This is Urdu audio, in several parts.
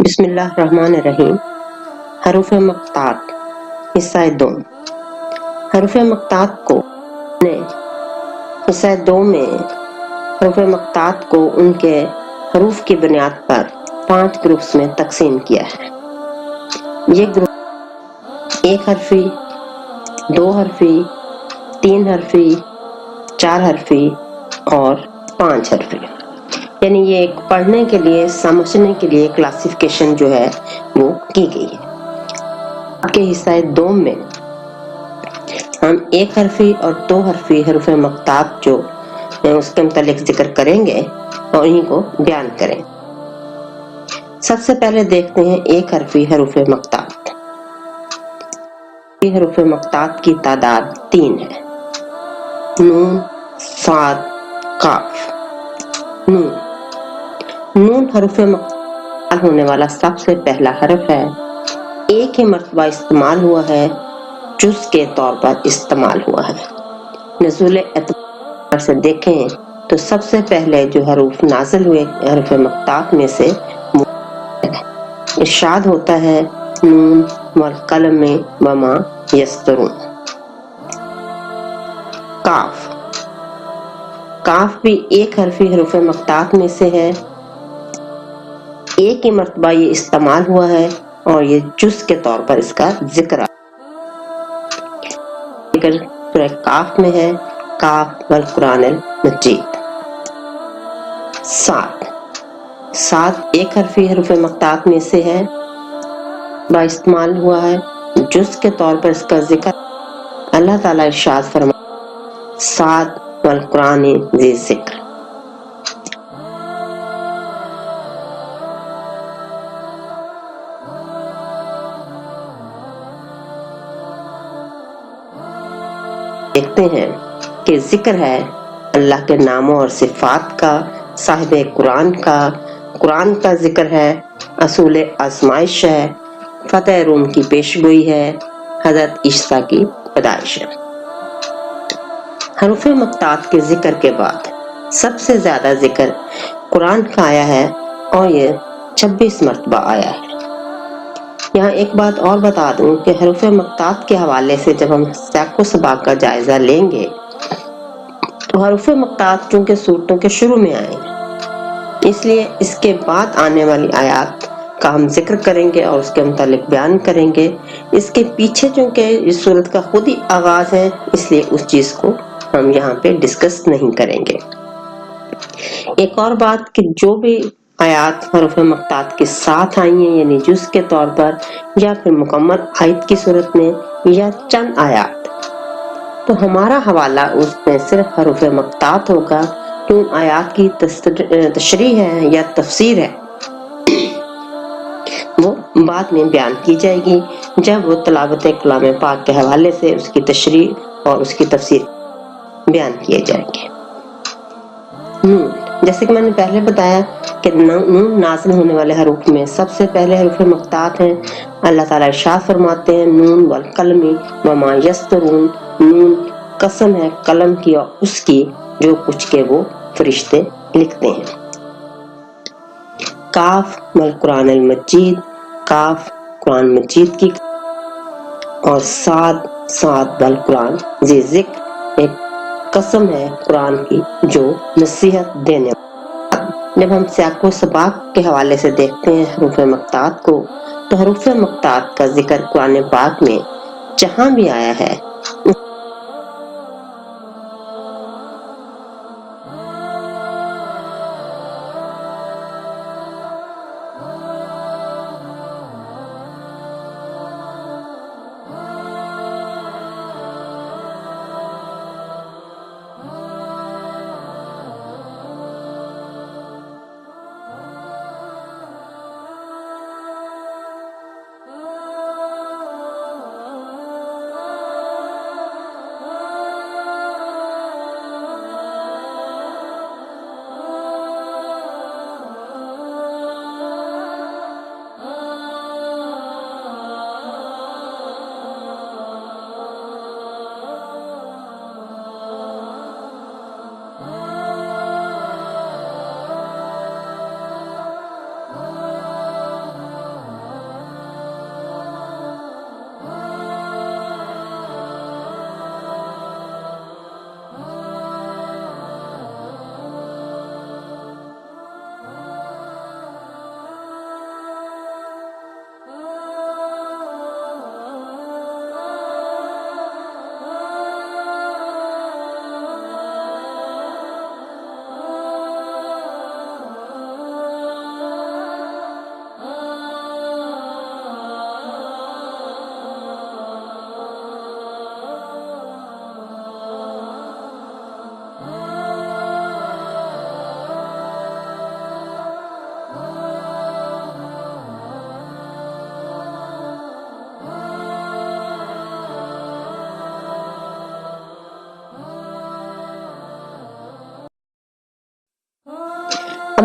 بسم اللہ الرحمن الرحیم۔ حروف مقطعات حصہ 2۔ حروف مقطعات کو حصہ 2 میں حروف مقطعات کو ان کے حروف کی بنیاد پر 5 گروپس میں تقسیم کیا ہے۔ یہ گروپ 1 حرفی، 2 حرفی، 3 حرفی، 4 حرفی اور 5 حرفی، یعنی یہ ایک پڑھنے کے لیے سمجھنے کے لیے کلاسیفیکیشن جو ہے وہ کی گئی ہے۔ آپ کے حصہ 2 میں ہم 1 حرفی اور 2 حرفی حروف مقطعات جو اس کے متعلق ذکر کریں گے اور انہیں کو بیان کریں۔ سب سے پہلے دیکھتے ہیں 1 حرفی حروف مقطعات۔ حروف مقطعات کی تعداد 3 ہے: نون، صاد، قاف۔ نون حروف مقطعات ہونے والا سب سے پہلا حرف ہے۔ ایک ہی مرتبہ استعمال ہوا ہے، جز کے طور پر استعمال ہوا ہے۔ نزول اعتبار سے دیکھیں تو سب سے پہلے جو حروف نازل ہوئے حروف مقطعات میں سے ارشاد ہوتا ہے: نون والقلم وما یسطرون۔ قاف۔ قاف بھی 1 حرفی حروف مقطعات میں سے ہے۔ ایک ہی مرتبہ یہ استعمال ہوا ہے اور یہ جز کے طور پر اس کا ذکر سورہ قاف میں ہے: قاف والقرآن المجید۔ صاد۔ صاد 1 حرفی حروف مقطعات میں سے ہے، با استعمال ہوا ہے، جز کے طور پر اس کا ذکر اللہ تعالیٰ ارشاد فرماتا: صاد والقرآن ذی ذکر۔ دیکھتے ہیں کہ ذکر ہے اللہ کے ناموں اور صفات کا، صاحب قرآن کا، قرآن کا ذکر ہے، اصول آزمائش ہے، فتح روم کی پیشگوئی ہے، حضرت عیسیٰ کی پیدائش ہے۔ حروف مقطعات کے ذکر کے بعد سب سے زیادہ ذکر قرآن کا آیا ہے اور یہ 26 مرتبہ آیا ہے۔ یہاں ایک بات اور بتا دوں کہ حروف مقطعات کے حوالے سے جب ہم سیاق و سباق کا جائزہ لیں گے تو حروف مقطعات چونکہ صورتوں کے شروع میں آئے ہیں، اس لیے اس کے بعد آنے والی آیات کا ہم ذکر کریں گے اور اس کے متعلق بیان کریں گے۔ اس کے پیچھے چونکہ اس صورت کا خود ہی آغاز ہے، اس لیے اس چیز کو ہم یہاں پہ ڈسکس نہیں کریں گے۔ ایک اور بات کہ جو بھی آیات حروف مقطعات کے ساتھ آئی ہیں، یعنی جز کے طور پر یا پھر مکمل آیت کی صورت میں یا چند آیات، تو ہمارا حوالہ اس میں صرف حروف مقطعات ہوگا۔ تو ان آیات کی تشریح ہے یا تفسیر ہے وہ بعد میں بیان کی جائے گی جب وہ تلاوت کلام پاک کے حوالے سے اس کی تشریح اور اس کی تفسیر بیان کیے جائیں گے۔ نون، جیسے کہ میں نے پہلے بتایا کہ نون نازل ہونے والے حروف میں سب سے پہلے حروف مقطعات ہیں۔ اللہ تعالیٰ ارشاد فرماتے ہیں: نون والقلم وما یسطرون۔ نون قسم ہے قلم کی اور اس کی جو کچھ کے وہ فرشتے لکھتے ہیں۔ قاف والقرآن المجید۔ قاف قرآن مجید کی، اور صاد والقرآن ذی ذکر، ایک قسم ہے قرآن کی جو نصیحت دینے والی۔ جب ہم سیاق و سباق کے حوالے سے دیکھتے ہیں حروف مقطعات کو، تو حروف مقطعات کا ذکر قرآن پاک میں جہاں بھی آیا ہے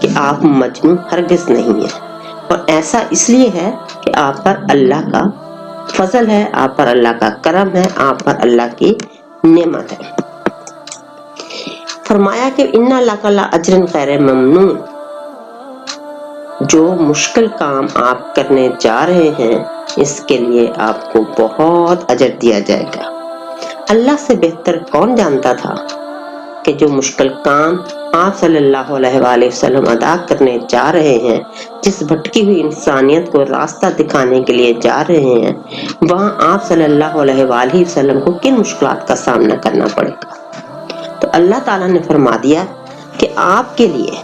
کہ آپ مجنوں ہرگز نہیں ہیں، اور ایسا اس لیے ہے کہ آپ پر اللہ کا فضل ہے، آپ پر اللہ کا کرم ہے، آپ پر اللہ کی نعمت ہے۔ فرمایا کہ ان لک لاجرا غیر ممنون، جو مشکل کام آپ کرنے جا رہے ہیں اس کے لیے آپ کو بہت اجر دیا جائے گا۔ اللہ سے بہتر کون جانتا تھا کہ جو مشکل کام آپ صلی اللہ علیہ وآلہ وسلم ادا کرنے جا رہے ہیں، جس بھٹکی ہوئی انسانیت کو راستہ دکھانے کے لیے جا رہے ہیں، وہاں آپ صلی اللہ علیہ وآلہ وسلم کو کن مشکلات کا سامنا کرنا پڑے گا۔ تو اللہ تعالیٰ نے فرما دیا کہ آپ کے لیے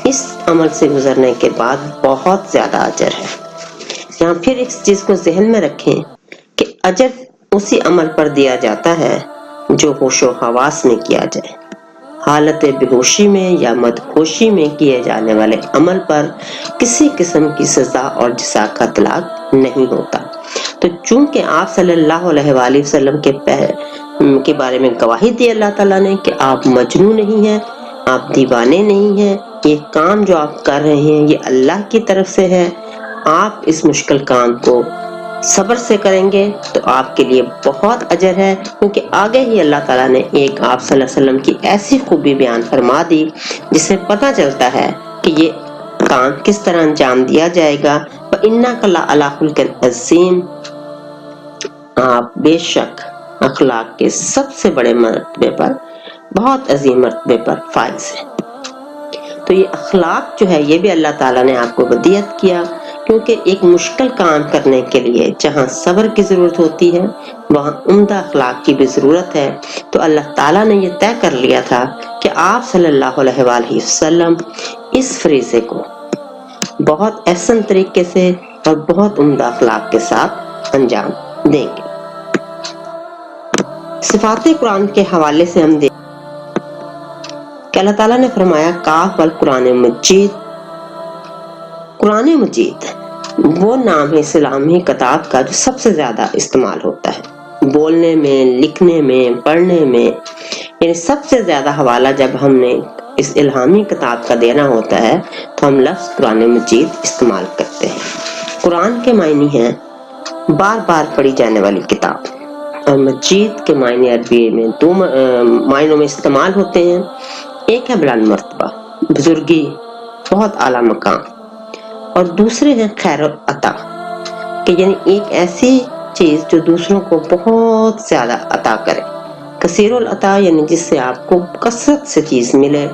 اس عمل سے گزرنے کے بعد بہت زیادہ اجر ہے۔ یہاں پھر اس چیز کو ذہن میں رکھیں کہ اجر اسی عمل پر دیا جاتا ہے جو ہوش و حواس میں کیا جائے۔ حالت بے ہوشی میں یا مدہوشی میں کیے جانے والے عمل پر کسی قسم کی سزا اور جزا کا اطلاق نہیں ہوتا۔ تو چونکہ آپ صلی اللہ علیہ وآلہ وسلم کے بارے میں گواہی دی اللہ تعالیٰ نے کہ آپ مجنون نہیں ہیں، آپ دیوانے نہیں ہیں، یہ کام جو آپ کر رہے ہیں یہ اللہ کی طرف سے ہے، آپ اس مشکل کام کو صبر سے کریں گے تو آپ کے لیے بہت اجر ہے، کیونکہ آگے ہی اللہ تعالیٰ نے ایک آپ صلی اللہ علیہ وسلم کی ایسی خوبی بیان فرما دی جس سے پتہ چلتا ہے کہ یہ کام کس طرح انجام دیا جائے گا۔ وَإِنَّكَ لَعَلَىٰ خُلُقٍ عَظِيمٍ، آپ بے شک اخلاق کے سب سے بڑے مرتبے پر، بہت عظیم مرتبے پر فائز ہیں۔ تو یہ اخلاق جو ہے یہ بھی اللہ تعالیٰ نے آپ کو ودیعت کیا، کیونکہ ایک مشکل کام کرنے کے لیے جہاں صبر کی ضرورت ہوتی ہے وہاں عمدہ اخلاق کی بھی ضرورت ہے۔ تو اللہ تعالیٰ نے یہ طے کر لیا تھا کہ آپ صلی اللہ علیہ وآلہ وسلم اس فریضے کو بہت احسن طریقے سے اور بہت عمدہ اخلاق کے ساتھ انجام دیں گے۔ صفات قرآن کے حوالے سے ہم دیکھیں کہ اللہ تعالیٰ نے فرمایا کاف والقرآن مجید۔ قرآن مجید وہ نام ہے اسلامی کتاب کا جو سب سے زیادہ استعمال ہوتا ہے، بولنے میں، لکھنے میں، پڑھنے میں، یعنی سب سے زیادہ حوالہ جب ہم نے اس الہامی کتاب کا دینا ہوتا ہے تو ہم لفظ قرآن مجید استعمال کرتے ہیں۔ قرآن کے معنی ہیں بار بار پڑھی جانے والی کتاب، اور مجید کے معنی عربی میں دو معنوں میں استعمال ہوتے ہیں۔ ایک ہے بلند مرتبہ، بزرگی، بہت اعلیٰ مقام، اور دوسرے ہیں خیر عطا، کہ یعنی ایک ایسی چیز جو دوسروں کو بہت زیادہ عطا کرے۔ کثیر العطا یعنی جس سے آپ کو کثرت سے چیز ملے۔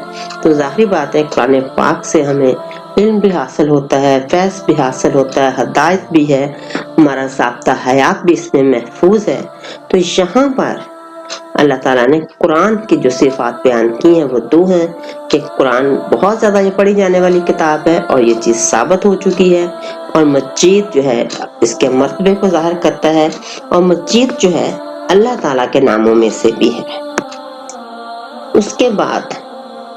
تو ظاہری بات ہے قرآن پاک سے ہمیں علم بھی حاصل ہوتا ہے، فیض بھی حاصل ہوتا ہے، ہدایت بھی ہے، ہمارا ضابطہ حیات بھی اس میں محفوظ ہے۔ تو یہاں پر اللہ تعالیٰ نے قرآن کی جو صفات بیان کی ہیں وہ دو ہیں کہ قرآن بہت زیادہ یہ پڑھی جانے والی کتاب ہے اور یہ چیز ثابت ہو چکی ہے، اور مجید جو ہے اس کے مرتبے کو ظاہر کرتا ہے، اور مجید جو ہے اللہ تعالیٰ کے ناموں میں سے بھی ہے۔ اس کے بعد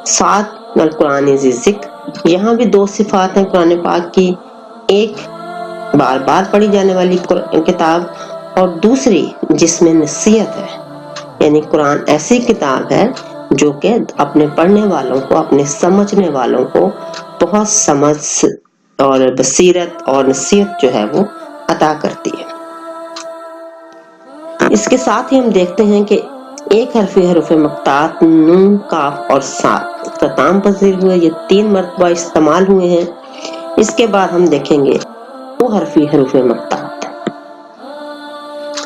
ساتھ القرآن ذی ذکر، یہاں بھی دو صفات ہیں قرآن پاک کی، ایک بار بار پڑھی جانے والی کتاب اور دوسری جس میں نصیحت ہے، یعنی قرآن ایسی کتاب ہے جو کہ اپنے پڑھنے والوں کو، اپنے سمجھنے والوں کو بہت سمجھ اور بصیرت اور نصیحت جو ہے وہ عطا کرتی ہے۔ اس کے ساتھ ہی ہم دیکھتے ہیں کہ ایک حرف مقطعات نون، کاف اور صاد اختتام پذیر ہوئے، یہ 3 مرتبہ استعمال ہوئے ہیں۔ اس کے بعد ہم دیکھیں گے دو حرف مقطعات،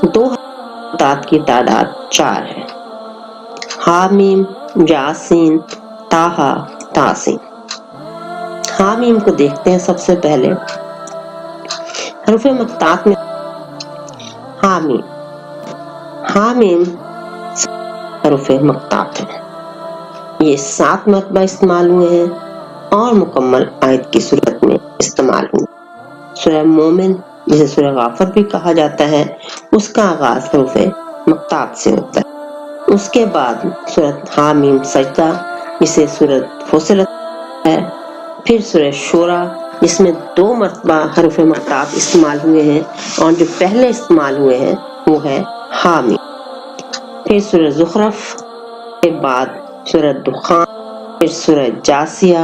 دو مقطعات کی تعداد 4 ہے، حامیم، یاسین، طٰہٰ، طاسین۔ حامیم کو دیکھتے ہیں سب سے پہلے۔ حروف مقطعات میں حامیم، حامیم حروف مقطعات ہیں، یہ 7 مرتبہ استعمال ہوئے ہیں اور مکمل آیت کی صورت میں استعمال ہوئے۔ سورہ مومن جسے سورہ غافر بھی کہا جاتا ہے اس کا آغاز حروف مقطعات سے ہوتا ہے۔ اس کے بعد سورۃ حامیم سجدہ جسے سورۃ فصلت ہے، پھر سورہ شورى جس میں 2 مرتبہ حروف مقطعات استعمال ہوئے ہیں اور جو پہلے استعمال ہوئے ہیں وہ ہے حامیم، پھر سورہ زخرف کے بعد سورہ دخان، پھر سورہ جاثیہ،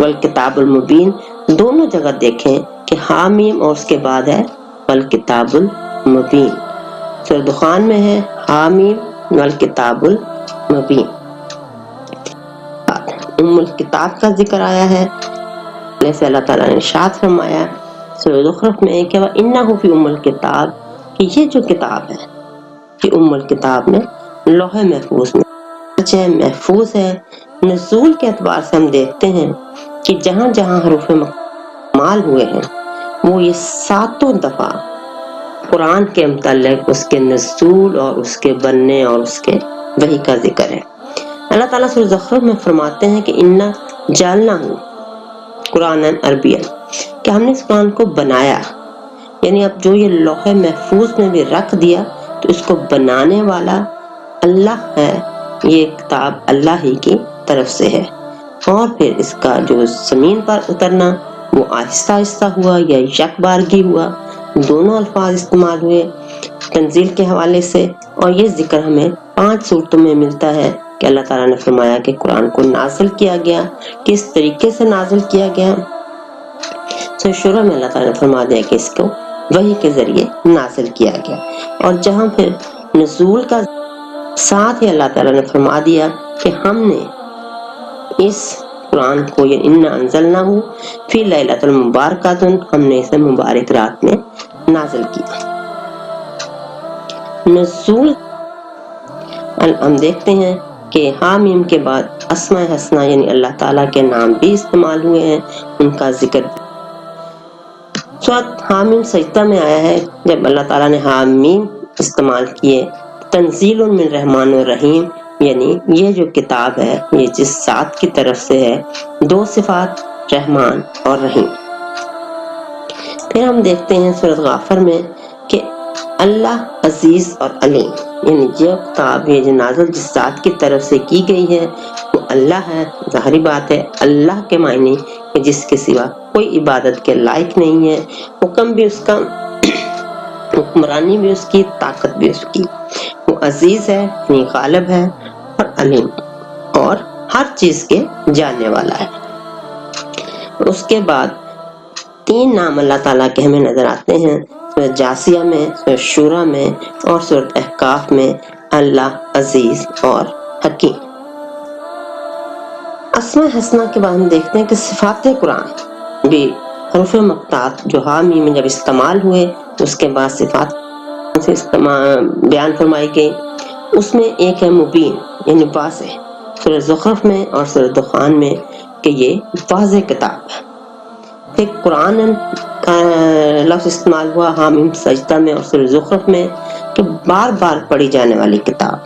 والکتاب المبین دونوں جگہ دیکھیں کہ حامیم اور اس کے بعد ہے والکتاب المبین. سورہ دخان میں ہے حامیم والکتاب المبین. ام الکتاب کا ذکر آیا ہے، جیسے اللہ تعالیٰ نے ارشاد فرمایا سورہ زخرف میں کہ وَإِنَّهُ فِي ام الکتاب، کہ یہ جو کتاب ہے کہ ام الکتاب میں لوح محفوظ میں محفوظ ہے. نزول کے اعتبار سے ہم دیکھتے ہیں کہ جہاں جہاں حروف مال ہوئے ہیں وہ یہ 7 دفعہ قرآن کے متعلق اس کے نزول اور اس کے بننے اور اس کے وحی کا ذکر ہے. اللہ تعالیٰ سورہ زخرف میں فرماتے ہیں کہ اِنَّا جَعَلْنَاهُ قرآنًا عربیًا، کہ ہم نے اس قرآن کو بنایا، یعنی اب جو یہ لوح محفوظ میں بھی رکھ دیا تو اس کو بنانے والا اللہ ہے. یہ کتاب اللہ ہی کی طرف سے ہے، اور پھر اس کا جو زمین پر اترنا وہ آہستہ آہستہ ہوا یا یک بارگی ہوا، دونوں الفاظ استعمال ہوئے تنزیل کے حوالے سے. اور یہ ذکر ہمیں 5 صورتوں میں ملتا ہے کہ اللہ تعالیٰ نے فرمایا کہ قرآن کو نازل کیا گیا، کس طریقے سے نازل کیا گیا. شروع میں اللہ تعالیٰ نے فرما دیا کہ اس کو وحی کے ذریعے نازل کیا گیا، اور جہاں پھر نزول کا ساتھ ہی اللہ تعالیٰ نے فرما دیا کہ ہم نے اس قرآن کو اِنَّا أَنزَلْنَاهُ فِي لَيْلَةٍ مُبَارَكَةٍ، ہم نے اسے مبارک رات میں نازل کیا. نزول ہم دیکھتے ہیں کہ حامیم کے بعد اسماء حسنہ یعنی اللہ تعالیٰ کے نام بھی استعمال ہوئے ہیں، ان کا ذکر. سورۃ حامیم سجدہ میں آیا ہے جب اللہ تعالیٰ نے حامیم استعمال کیے. تنزیل من الرحمن الرحیم، یعنی یہ جو کتاب ہے یہ جس ذات کی طرف سے ہے، 2 صفات رحمان اور رحیم. پھر ہم دیکھتے ہیں سورۃ غافر میں کہ اللہ عزیز اور علیم، یعنی یہ کتاب یہ جو نازل جس ذات کی طرف سے کی گئی ہے وہ اللہ ہے. ظاہری بات ہے اللہ کے معنی کہ جس کے سوا کوئی عبادت کے لائق نہیں ہے، حکم بھی اس کا، حکمرانی بھی اس کی، طاقت بھی اس کی. وہ عزیز ہے یعنی غالب ہے، اور علیم اور ہر چیز کے جاننے والا ہے. اس کے بعد 3 نام اللہ تعالیٰ کے ہمیں نظر آتے ہیں سورۃ جاسیہ میں، سورۃ شورى میں اور سورۃ احقاف میں، اللہ عزیز اور حکیم. اسماء حسنہ کے بعد ہم دیکھتے ہیں کہ صفات قرآن بھی حروف مقطعات جو حامیم میں جب استعمال ہوئے اس کے بعد صفات سے بیان فرمائی گئی. اس میں ایک ہے مبین یعنی واضح، سورہ زخرف میں اور سورہ دخان میں کہ یہ واضح کتاب ہے. پھر قرآن کا لفظ استعمال ہوا حامیم سجدہ میں اور سورہ زخرف میں کہ بار بار پڑھی جانے والی کتاب.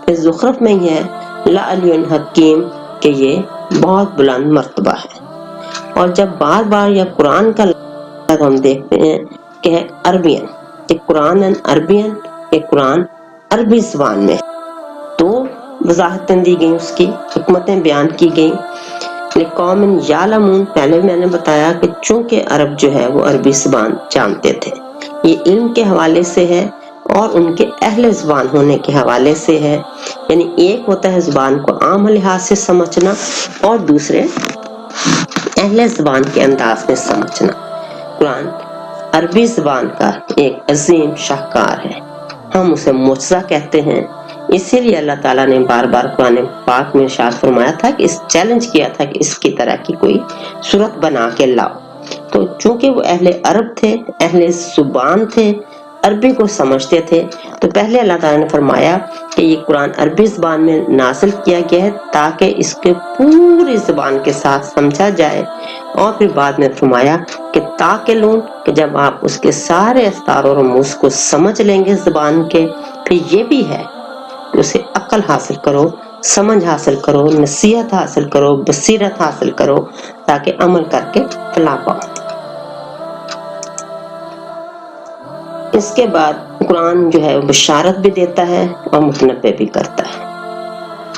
پھر زخرف میں یہ ہے لعلی حکیم کہ یہ بہت بلند مرتبہ ہے. اور جب بار بار یا قرآن کا لفظ ہم دیکھتے ہیں کہ ہے عربین، کہ قرآن عربین، کہ قرآن عربی زبان میں، تو وضاحتیں دی گئیں، اس کی حکمتیں بیان کی گئیں. لِقَوْمٍ يَعْلَمُونَ، پہلے میں نے بتایا کہ چونکہ عرب جو ہے وہ عربی زبان جانتے تھے، یہ علم کے حوالے سے ہے اور ان کے اہل زبان ہونے کے حوالے سے ہے. یعنی ایک ہوتا ہے زبان کو عام لحاظ سے سمجھنا اور دوسرے اہل زبان کے انداز میں سمجھنا. قرآن عربی زبان کا ایک عظیم شاہکار ہے، ہم اسے معجزہ کہتے ہیں. اسی لیے اللہ تعالیٰ نے بار بار قرآن پاک میں ارشاد فرمایا تھا کہ اس چیلنج کیا تھا کہ اس کی طرح کی کوئی صورت بنا کے لاؤ. تو چونکہ وہ اہل عرب تھے، اہل زبان تھے، عربی کو سمجھتے تھے، تو پہلے اللہ تعالیٰ نے فرمایا کہ یہ قرآن عربی زبان میں نازل کیا گیا ہے تاکہ اس کے پوری زبان کے ساتھ سمجھا جائے. اور پھر بعد میں فرمایا کہ تاکلون، کہ جب آپ اس کے سارے اسرار اور رموز کو سمجھ لیں گے زبان کے، پھر یہ بھی ہے کہ اسے عقل حاصل کرو، سمجھ حاصل کرو، نصیحت حاصل کرو، بصیرت حاصل کرو تاکہ عمل کر کے فلاح پاؤ. اس کے بعد قرآن جو ہے بشارت بھی دیتا ہے اور متنبع بھی کرتا ہے.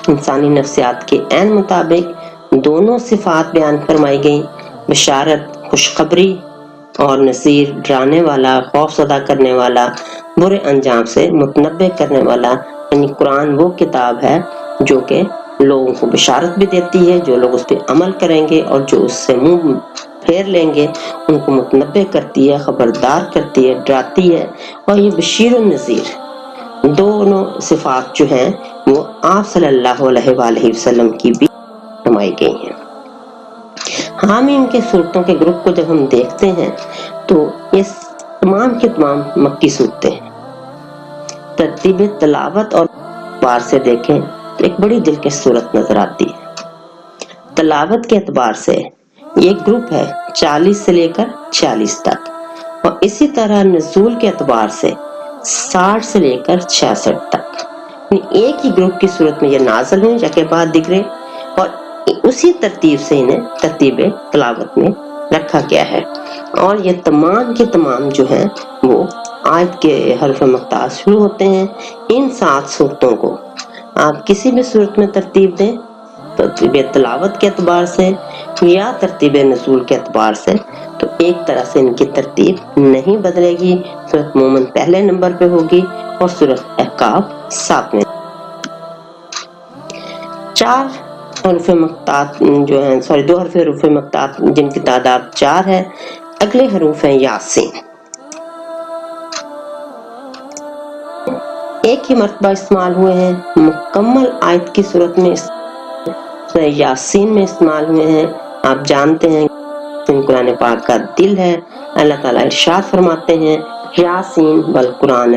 انسانی نفسیات کے عین مطابق دونوں صفات بیان فرمائی گئیں، بشارت خوشخبری اور نذیر ڈرانے والا، خوف زدہ کرنے والا، برے انجام سے متنبع کرنے والا. یعنی قرآن وہ کتاب ہے جو کہ لوگوں کو بشارت بھی دیتی ہے، جو لوگ اس پہ عمل کریں گے اور جو اس سے منہ پھیر لیں گے ان کو متنبہ کرتی ہے، خبردار کرتی ہے، ڈراتی ہے. اور یہ بشیر و نذیر دونوں صفات جو ہیں وہ آپ صلی اللہ علیہ وآلہ وسلم کی بھی فرمائی گئی ہیں. حامیم کے صورتوں کے گروپ کو جب ہم دیکھتے ہیں تو یہ تمام کے تمام مکی صورتیں ہیں. ترتیب تلاوت اور اعتبار سے دیکھیں تو ایک بڑی دلکش صورت نظر آتی ہے. تلاوت کے اعتبار سے یہ گروپ ہے 40 سے لے کر 46 تک، اور اسی طرح نزول کے اعتبار سے 60 سے لے کر 66 تک. ایک ہی گروپ کی صورت میں یہ نازل ہوئے جبکہ بعد دیگرے، اور اسی ترتیب سے انہیں ترتیب تلاوت میں رکھا گیا ہے. اور یہ تمام کے تمام جو ہیں وہ آیت کے حرف مقطع شروع ہوتے ہیں. ان 7 صورتوں کو آپ کسی بھی صورت میں ترتیب دیں، ترتیب تلاوت کے اعتبار سے یا ترتیب نزول کے اعتبار سے، تو ایک طرح سے ان کی ترتیب نہیں بدلے گی. سورۃ مومن پہلے نمبر پہ ہوگی اور سورۃ احقاف 7ویں. 4 حروف مقطعات جو ہیں 2 حروف مقطعات جن کی تعداد 4 ہے. اگلے حروف ہیں یاسین. ایک ہی مرتبہ استعمال ہوئے ہیں، مکمل آیت کی صورت میں یاسین میں استعمال ہوئے ہیں. آپ جانتے ہیں قرآن پاک کا دل ہے. اللہ تعالیٰ ارشاد فرماتے ہیں یاسین والقرآن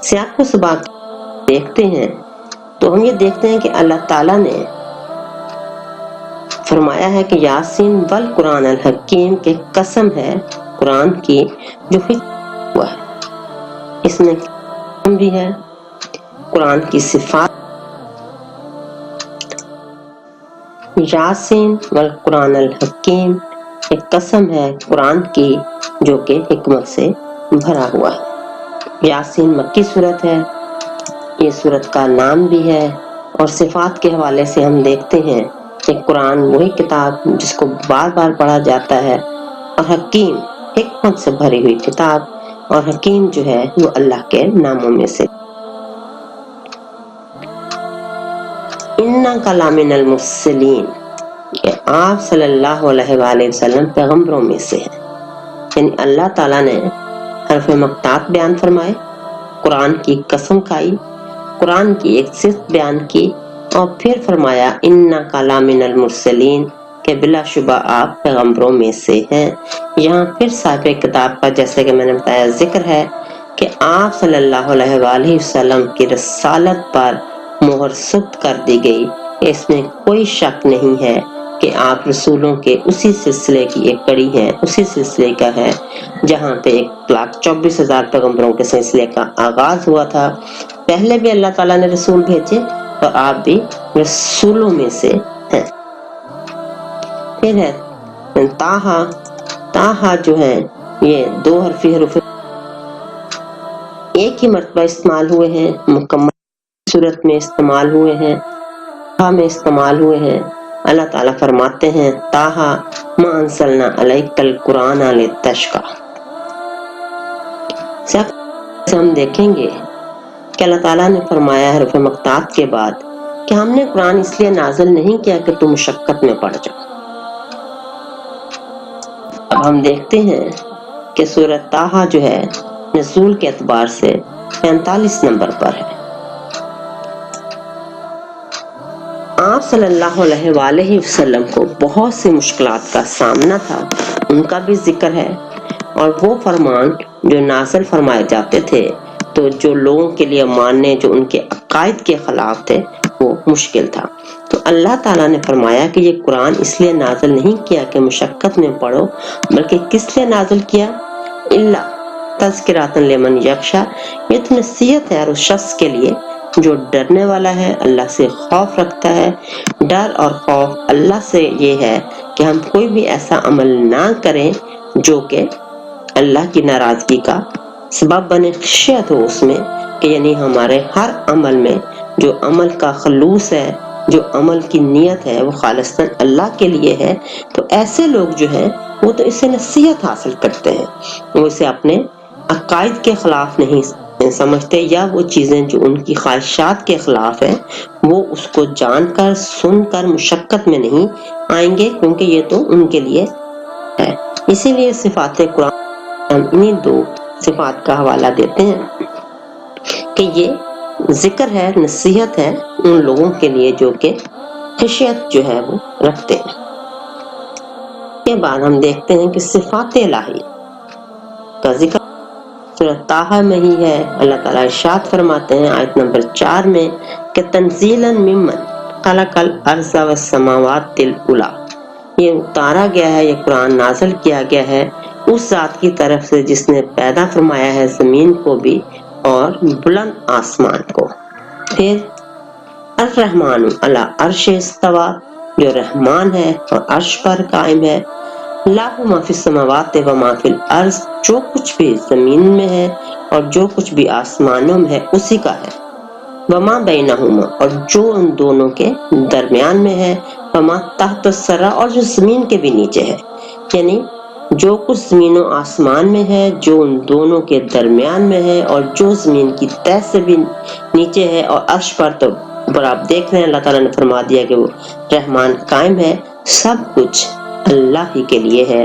سیاق و سباق دیکھتے ہیں تو ہم یہ دیکھتے ہیں کہ اللہ تعالیٰ نے فرمایا ہے کہ یاسین والقرآن الحکیم کے قسم ہے قرآن کی جو حکمت ہوا ہے. اس میں بھی ہے قرآن کی صفات. یاسین والقرآن الحکیم ایک قسم ہے قرآن کی جو کہ حکمت سے بھرا ہوا ہے. یاسین مکی صورت ہے، یہ صورت کا نام بھی ہے. اور صفات کے حوالے سے ہم دیکھتے ہیں کہ قرآن وہی کتاب جس کو بار بار پڑھا جاتا ہے، اور حکیم حکمت سے بھری ہوئی کتاب. اور حکیم جو ہے وہ اللہ کے ناموں میں سے. اِنَّکَ لَمِنَ الْمُرْسَلِینَ کہ آپ صلی اللہ علیہ وآلہ وسلم پیغمبروں میں سے ہیں. یعنی اللہ تعالیٰ نے حرف مقطعات بیان فرمائے، قرآن کی قسم کھائی، قرآن کی ایک صفت بیان کی، اور پھر فرمایا اِنَّکَ لَمِنَ الْمُرْسَلِینَ کہ بلا شبہ آپ پیغمبروں میں سے ہیں. یہاں پھر صاحب کتاب کا جیسے کہ میں نے بتایا ذکر ہے کہ آپ صلی اللہ علیہ وآلہ وسلم کی رسالت پر مہر ثبت کر دی گئی. اس میں کوئی شک نہیں ہے کہ آپ رسولوں کے اسی سلسلے کی ایک کڑی ہے، اسی سلسلے کا ہے جہاں پہ 1,24,000 پیغمبروں کے سلسلے کا آغاز ہوا تھا. پہلے بھی اللہ تعالیٰ نے رسول بھیجے تو آپ بھی رسولوں میں سے ہیں. پھر ہے تاہا. تاہا جو ہے یہ 2 حرفی حروف ایک ہی مرتبہ استعمال ہوئے ہیں، مکمل صورت میں استعمال ہوئے ہیں، میں استعمال ہوئے ہیں. اللہ تعالیٰ فرماتے ہیں تاہا ما انزلنا علیک القرآن لتشقی. ہم دیکھیں گے کہ اللہ تعالیٰ نے فرمایا حروف مقطعات کے بعد کہ ہم نے قرآن اس لیے نازل نہیں کیا کہ تم مشقت میں پڑ جاؤ. اب ہم دیکھتے ہیں کہ سورۃ طٰہٰ جو ہے نزول کے اعتبار سے 45 نمبر پر ہے. آپ صلی اللہ علیہ وآلہ وسلم کو بہت سی مشکلات کا سامنا تھا، ان کا بھی ذکر ہے. اور وہ فرمان جو نازل فرمائے جاتے تھے تو جو لوگوں کے لیے ماننے جو ان کے عقائد کے خلاف تھے وہ مشکل تھا. تو اللہ تعالیٰ نے فرمایا کہ یہ قرآن اس لیے نازل نہیں کیا کہ مشقت میں پڑھو، بلکہ کس لیے نازل کیا؟ اللہ تذکرۃ لمن یخشی، یہ تو نصیحت ہے اس شخص کے لیے جو ڈرنے والا ہے، اللہ سے خوف رکھتا ہے. ڈر اور خوف اللہ سے یہ ہے کہ ہم کوئی بھی ایسا عمل نہ کریں جو کہ اللہ کی ناراضگی کا سبب بنے. خشیت ہو اس میں کہ یعنی ہمارے ہر عمل میں جو عمل کا خلوص ہے، جو عمل کی نیت ہے وہ خالصتاً اللہ کے لیے ہے. تو ایسے لوگ جو ہیں وہ تو اس سے نصیحت حاصل کرتے ہیں، وہ اسے اپنے عقائد کے خلاف نہیں سمجھتے یا وہ چیزیں جو ان کی خواہشات کے خلاف ہیں وہ اس کو جان کر سن کر مشقت میں نہیں آئیں گے، کیونکہ یہ تو ان کے لیے ہے۔ اسی لیے صفات قرآن ہم انہی دو صفات کا حوالہ دیتے ہیں کہ یہ ذکر ہے، نصیحت ہے ان لوگوں کے لیے جو کہ خشیت جو ہے وہ رکھتے ہیں۔ کے بعد ہم دیکھتے ہیں کہ صفات الہی کا ذکر سورۃ طٰہٰ میں ہی ہے۔ اللہ تعالیٰ ارشاد فرماتے ہیں آیت نمبر 4 میں کہ تنزیلاً ممن خلق الارض والسماوات العلیٰ، یہ اتارا گیا ہے، یہ قرآن نازل کیا گیا ہے اس ذات کی طرف سے جس نے پیدا فرمایا ہے زمین کو بھی اور بلند آسمان کو۔ پھر الرحمن علی عرش استویٰ، جو رحمان ہے اور عرش پر قائم ہے۔ لہ ما فی السماوات و ما فی الارض، جو کچھ بھی زمین میں ہے اور جو کچھ بھی آسمانوں میں ہے اسی کا ہے۔ وما بینہما، اور جو ان دونوں کے درمیان میں ہے۔ وما تحت الثری، اور جو زمین کے بھی نیچے ہے، یعنی جو کچھ زمین و آسمان میں ہے، جو ان دونوں کے درمیان میں ہے اور جو زمین کی تہ سے بھی نیچے ہے اور عرش پر تو پر آپ دیکھ رہے ہیں اللہ تعالیٰ نے فرما دیا کہ وہ رحمان قائم ہے، سب کچھ اللہ ہی کے لیے ہے۔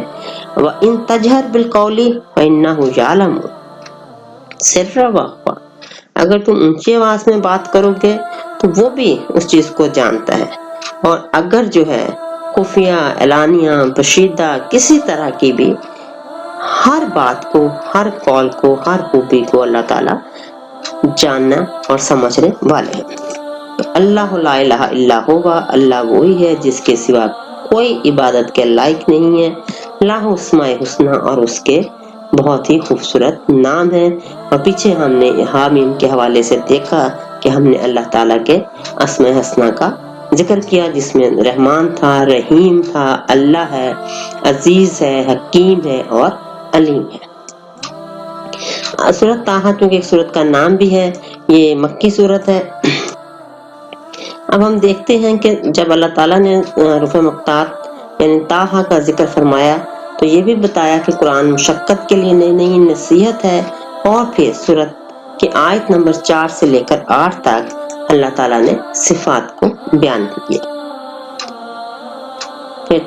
وَإِن تَجْهَرْ بِالْقَوْلِ فَإِنَّهُ يَعْلَمُ السِّرَّ وَأَخْفَى، اگر تم اونچی آواز میں بات کرو گے تو وہ بھی اس چیز کو جانتا ہے، اور اگر جو ہے خفیہ، اعلانیہ، پوشیدہ کسی طرح کی بھی ہر بات کو، ہر قول کو، ہر خوبی کو اللہ تعالیٰ جاننا اور سمجھنے والے ہیں۔ اللہ لا الہ الا ہوا، اللہ وہی ہے جس کے سوا کوئی عبادت کے لائق نہیں ہے۔ لاہ اسماء الحسنی، اور اس کے بہت ہی خوبصورت نام ہے۔ اور پیچھے ہم نے حامیم کے حوالے سے دیکھا کہ ہم نے اللہ تعالیٰ کے اسماء الحسنی کا ذکر کیا، جس میں رحمان تھا، رحیم تھا، اللہ ہے، عزیز ہے، حکیم ہے اور علیم ہے۔ سورۃ طٰہٰ کیونکہ ایک سورت کا نام بھی ہے، یہ مکی سورت ہے۔ اب ہم دیکھتے ہیں کہ جب اللہ تعالیٰ نے حروف مقطعات یعنی طٰہٰ کا ذکر فرمایا تو یہ بھی بتایا کہ قرآن مشقت کے لیے نہیں، نصیحت ہے۔ اور پھر سورت کی آیت نمبر 4 سے لے کر 8 تک اللہ تعالیٰ نے صفات کو بیان کیا۔ پھر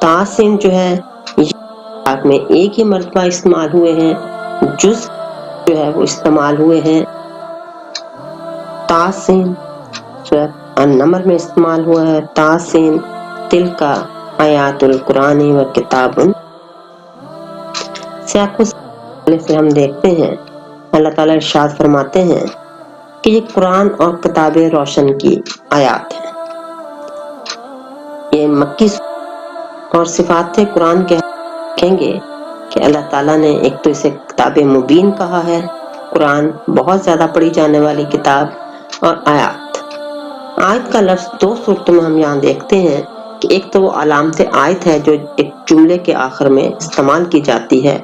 تاسین جو ہے یہ میں ایک ہی مرتبہ استعمال ہوئے ہیں، جز جو ہے وہ استعمال ہوئے ہیں۔ تاسین سورۃ النمل میں استعمال ہوا ہے۔ تاسین تلک آیات القرآن و کتاب، سیاق سے ہم دیکھتے ہیں اللہ تعالیٰ ارشاد فرماتے ہیں کہ یہ قرآن اور کتاب روشن کی آیات ہیں۔ یہ مکی اور صفات قرآن کے کہیں گے کہ اللہ تعالیٰ نے ایک تو اسے کتاب مبین کہا ہے، قرآن بہت زیادہ پڑھی جانے والی کتاب، اور آیت کا لفظ دو صورتوں میں ہم یہاں دیکھتے ہیں کہ ایک تو وہ علامت آیت ہے جو ایک جملے کے آخر میں استعمال کی جاتی ہے،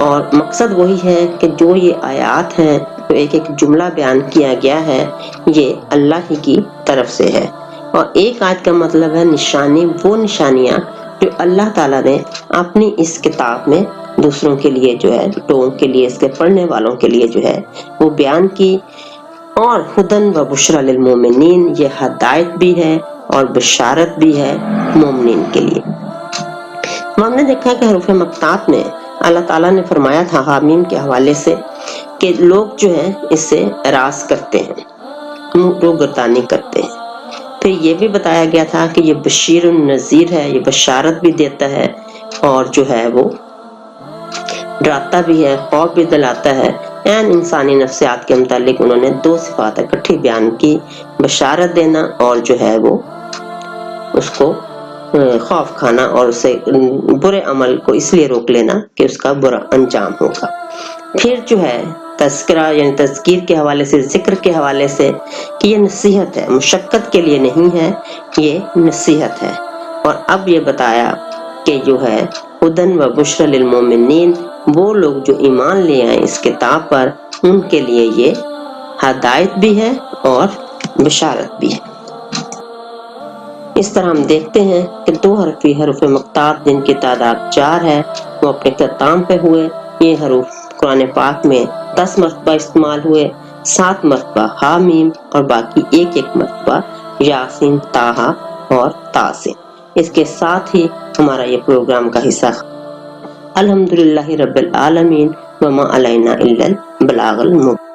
اور مقصد وہی ہے کہ جو یہ آیات ہیں جو ایک جملہ بیان کیا گیا ہے یہ اللہ ہی کی طرف سے ہے۔ اور ایک آیت کا مطلب ہے نشانی، وہ نشانیاں جو اللہ تعالیٰ نے اپنی اس کتاب میں دوسروں کے لیے جو ہے، لوگوں کے لیے، اس کے پڑھنے والوں کے لیے جو ہے وہ بیان کی۔ اور ہدن و بشری للمومنین، یہ ہدایت بھی ہے اور بشارت بھی ہے مومنین کے لیے۔ ہم نے دیکھا کہ حروف مقطعات میں اللہ تعالیٰ نے فرمایا تھا حامیم کے حوالے سے کہ لوگ جو ہیں اس سے اعراض کرتے ہیں، روگردانی کرتے ہیں۔ پھر یہ بھی بتایا گیا تھا کہ یہ بشیر النذیر ہے، یہ بشارت بھی دیتا ہے اور جو ہے وہ ڈراتا بھی ہے، خوف بھی دلاتا ہے۔ انسانی نفسیات کے متعلق انہوں نے دو صفات اکٹھی بیان کی، بشارت دینا اور جو ہے وہ اس کو خوف کھانا اور اسے برے عمل کو اس لیے روک لینا کہ اس کا برا انجام ہوگا۔ پھر جو ہے تذکرہ یعنی تذکیر کے حوالے سے، ذکر کے حوالے سے کہ یہ نصیحت ہے، مشقت کے لیے نہیں ہے، یہ نصیحت ہے۔ اور اب یہ بتایا کہ جو ہے ہدن و بشری للمومنین، وہ لوگ جو ایمان لے آئے اس کتاب پر ان کے لیے یہ ہدایت بھی ہے اور بشارت بھی ہے۔ اس طرح ہم دیکھتے ہیں کہ دو حرف مقطعات جن کی تعداد 4 ہے وہ اپنے اختتام پہ ہوئے۔ یہ حروف قرآن پاک میں 10 مرتبہ استعمال ہوئے، 7 مرتبہ حامیم اور باقی ایک مرتبہ یاسین، طٰہٰ اور طاسین۔ اس کے ساتھ ہی ہمارا یہ پروگرام کا حصہ الحمدللہ رب العالمین وما علینا الا البلاغ المبین۔